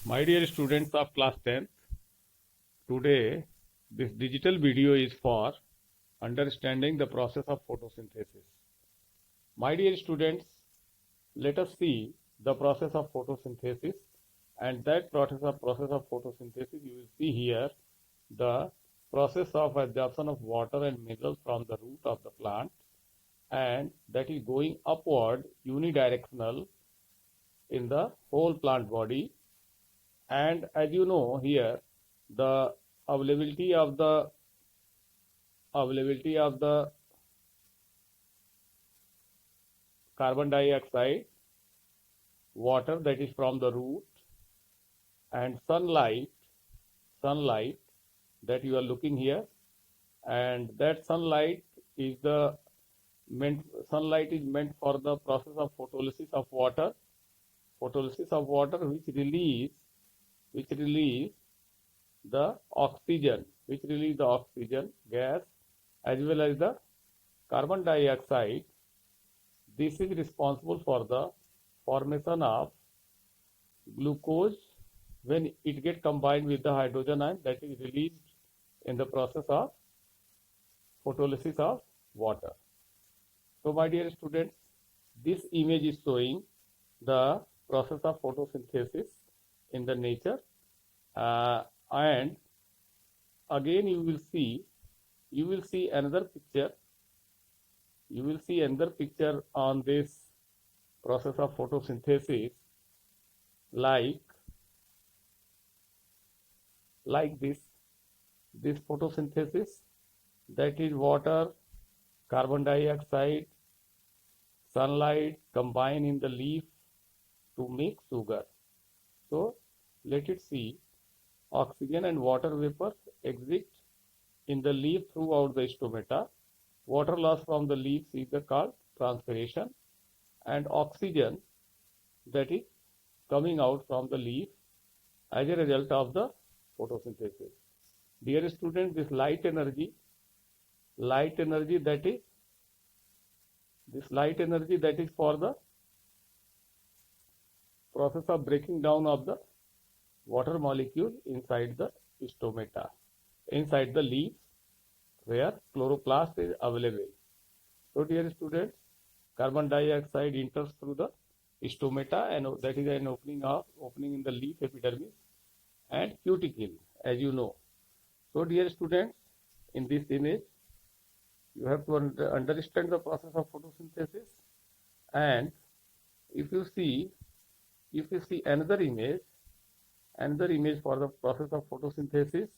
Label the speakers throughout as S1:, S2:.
S1: My dear students of class 10th, today this digital video is for understanding the process of photosynthesis. My dear students, let us see the process of photosynthesis, and that process of photosynthesis you will see here the process of absorption of water and minerals from the root of the plant, and that is going upward unidirectional in the whole plant body. And as you know here, the availability of the carbon dioxide, water that is from the root, and sunlight that you are looking here, and that is the sunlight is meant for the process of photolysis of water, which release the oxygen gas as well as the carbon dioxide. This is responsible for the formation of glucose when it gets combined with the hydrogen ion that is released in the process of photolysis of water. So my dear students, this image is showing the process of photosynthesis in the nature, and again you will see another picture. You will see another picture on this process of photosynthesis like this photosynthesis, that is water, carbon dioxide, sunlight combine in the leaf to make sugar. So let it see, oxygen and water vapors exit in the leaf throughout the stomata. Water loss from the leaves is called transpiration, and oxygen that is coming out from the leaf as a result of the photosynthesis. Dear students, this light energy that is for the process of breaking down of the water molecule inside the stomata, inside the leaves where chloroplast is available. So dear students, carbon dioxide enters through the stomata, and that is an opening in the leaf epidermis and cuticle, as you know. So dear students, in this image you have to understand the process of photosynthesis. And if you see another image for the process of photosynthesis,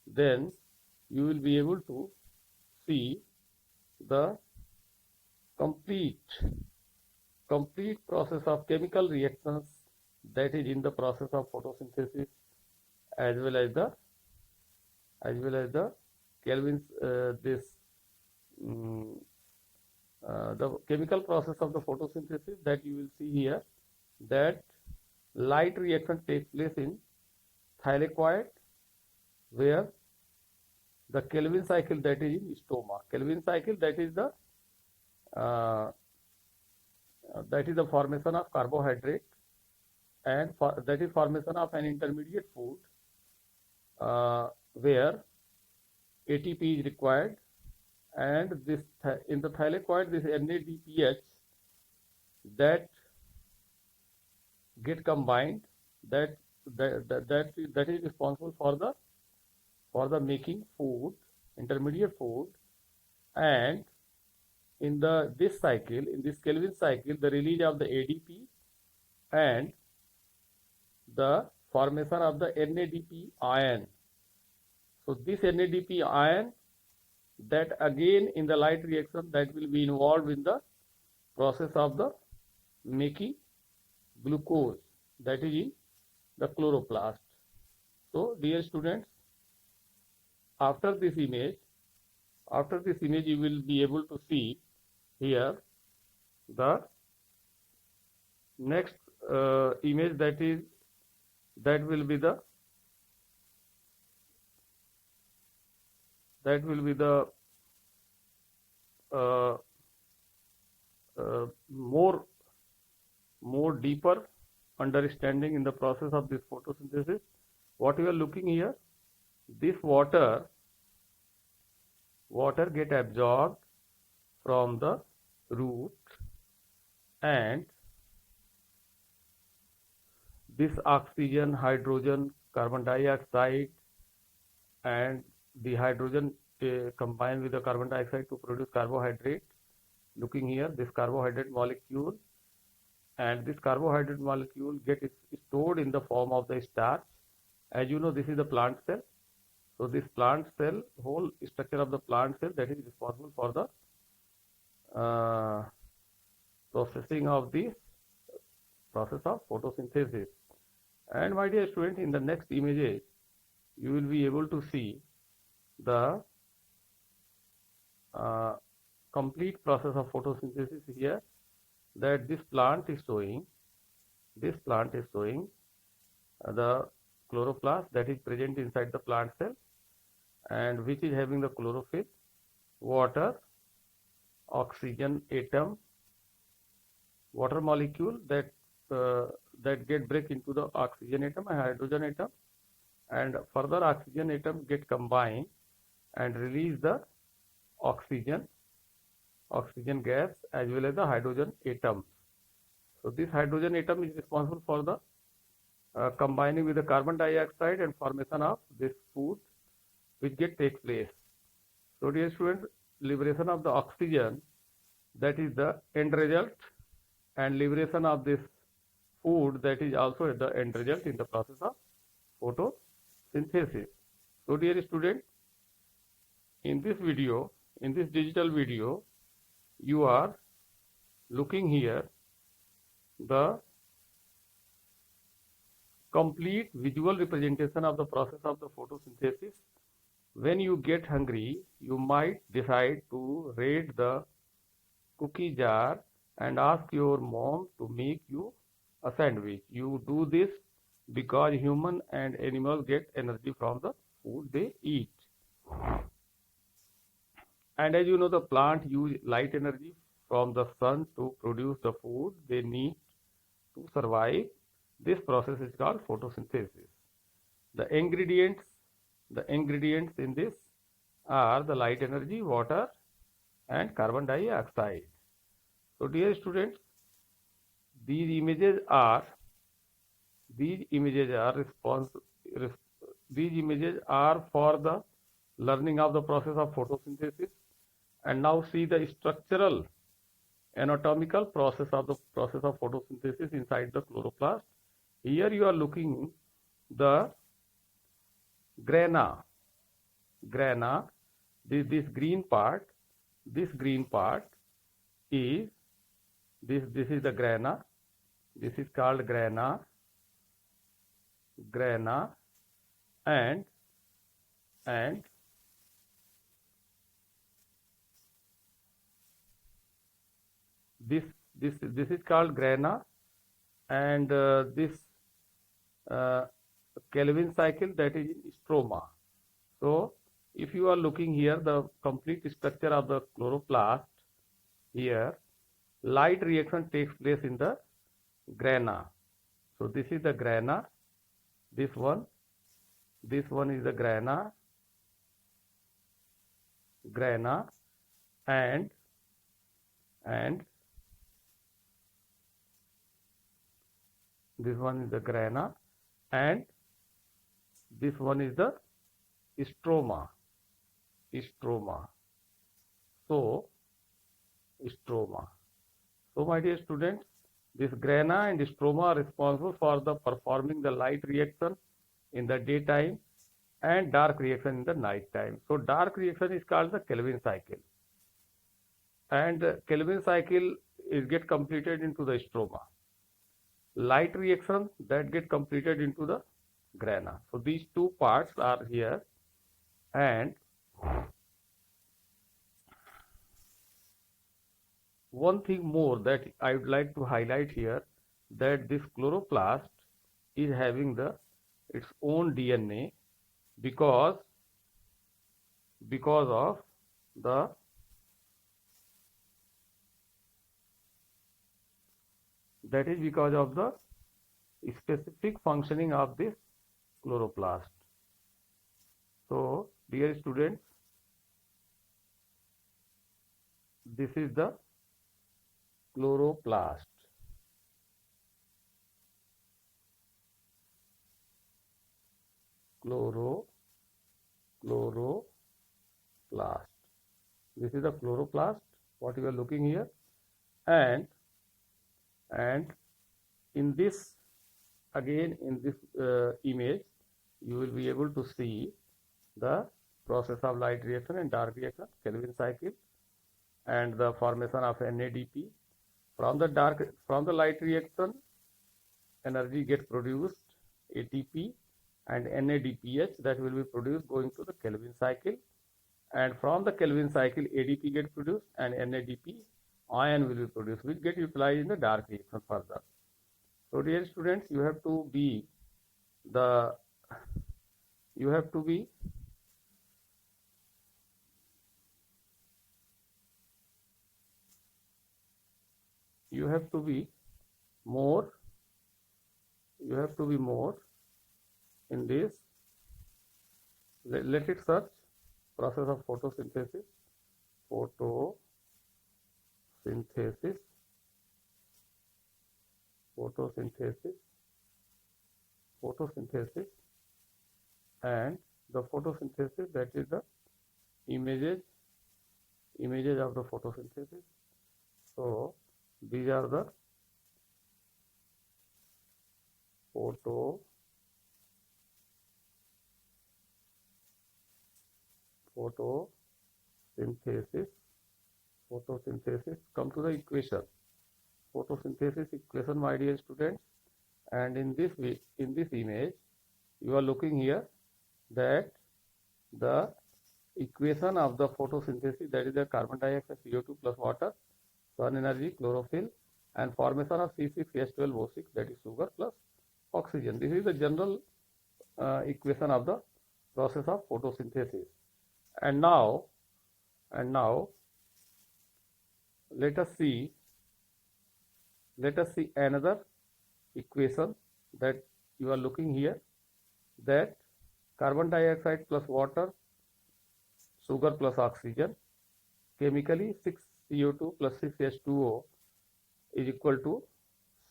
S1: then you will be able to see the complete process of chemical reactions that is in the process of photosynthesis, as well as the Kelvin's the chemical process of the photosynthesis that you will see here, that light reaction takes place in thylakoid, where the Kelvin cycle that is in stoma. Kelvin cycle that is the formation of carbohydrate, and that is formation of an intermediate food where ATP is required, and this in the thylakoid, this NADPH that get combined, that is responsible for the making food, intermediate food. And in this Kelvin cycle, the release of the ADP and the formation of the NADP ion. So this NADP ion, that again in the light reaction, that will be involved in the process of the making glucose, that is in the chloroplast. So dear students, after this image you will be able to see here the next image, that will be the more deeper understanding in the process of this photosynthesis. What you are looking here, this water get absorbed from the root, and this oxygen, hydrogen, carbon dioxide, and the hydrogen combine with the carbon dioxide to produce carbohydrate. Looking here, this carbohydrate molecule, and this carbohydrate molecule get stored in the form of the starch. As you know, this is the plant cell. So this plant cell, whole structure of the plant cell, that is responsible for the processing of this process of photosynthesis. And my dear student, in the next images, you will be able to see the complete process of photosynthesis here, that this plant is showing the chloroplast that is present inside the plant cell, and which is having the chlorophyll, water, oxygen atom, water molecule that get break into the oxygen atom and hydrogen atom, and further oxygen atom get combined and release the oxygen gas as well as the hydrogen atoms. So this hydrogen atom is responsible for the combining with the carbon dioxide and formation of this food which takes place. So dear students, liberation of the oxygen, that is the end result, and liberation of this food, that is also the end result in the process of photosynthesis. So dear student, in this video, in this digital video, you are looking here the complete visual representation of the process of the photosynthesis. When you get hungry, you might decide to raid the cookie jar and ask your mom to make you a sandwich. You do this because human and animals get energy from the food they eat. And as you know, the plant use light energy from the sun to produce the food they need to survive. This process is called photosynthesis. The ingredients in this are the light energy, water, and carbon dioxide. So dear students, these images are for the learning of the process of photosynthesis. And now see the structural anatomical process of photosynthesis inside the chloroplast. Here you are looking the grana. This green part is this is the grana. This is called grana, and this is called grana, and this Kelvin cycle, that is stroma. So if you are looking here the complete structure of the chloroplast, here light reaction takes place in the grana. So this is the grana, this one is the grana, and this one is the grana, and this one is the stroma. So stroma. So my dear students, this grana and stroma are responsible for the performing the light reaction in the daytime and dark reaction in the night time. So dark reaction is called the Kelvin cycle, and Kelvin cycle is get completed into the stroma. Light reaction that get completed into the grana. So these two parts are here, and one thing more that I would like to highlight here, that this chloroplast is having its own DNA because of the specific functioning of this chloroplast. So, dear students, this is the chloroplast. Chloroplast. This is the chloroplast, what you are looking here, and in this, again in this image, you will be able to see the process of light reaction and dark reaction, Kelvin cycle, and the formation of NADP. From the light reaction, energy gets produced, ATP and NADPH, that will be produced going to the Kelvin cycle, and from the Kelvin cycle ADP gets produced and NADP ion will be produced, which get utilized in the dark reaction further. So dear students, you have to be more in this. Let it search process of photosynthesis. Photosynthesis, and the photosynthesis, that is the images of the photosynthesis. So these are the photosynthesis. Come to the equation. Photosynthesis equation, my dear students, and in this image you are looking here that the equation of the photosynthesis, that is the carbon dioxide, CO2 plus water, sun energy, chlorophyll, and formation of C6H12O6, that is sugar plus oxygen. This is the general equation of the process of photosynthesis. And now let us see another equation that you are looking here, that carbon dioxide plus water, sugar plus oxygen, chemically 6CO2 plus 6H2O is equal to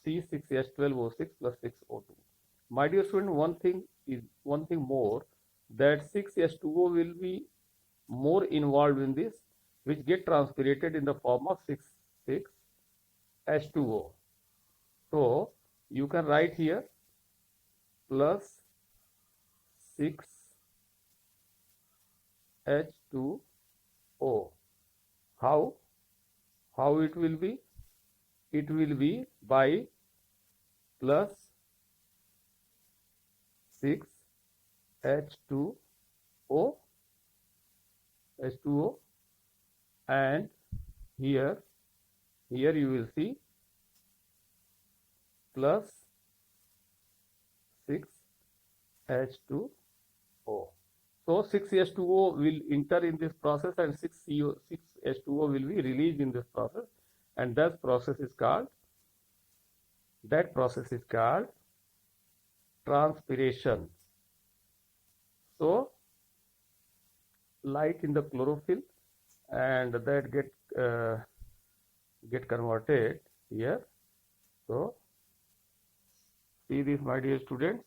S1: C6H12O6 plus 6O2. My dear student, one thing more, that 6H2O will be more involved in this, which get transpirated in the form of 6H2O. So you can write here plus 6H2O. How it will be? It will be by plus 6H2O, and here you will see plus 6H2O. So 6H2O will enter in this process and 6H2O will be released in this process, and that process is called transpiration. So light in the chlorophyll, and that get converted here. So see this, my dear students,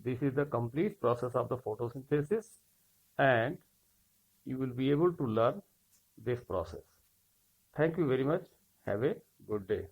S1: this is the complete process of the photosynthesis, and you will be able to learn this process. Thank you very much. Have a good day.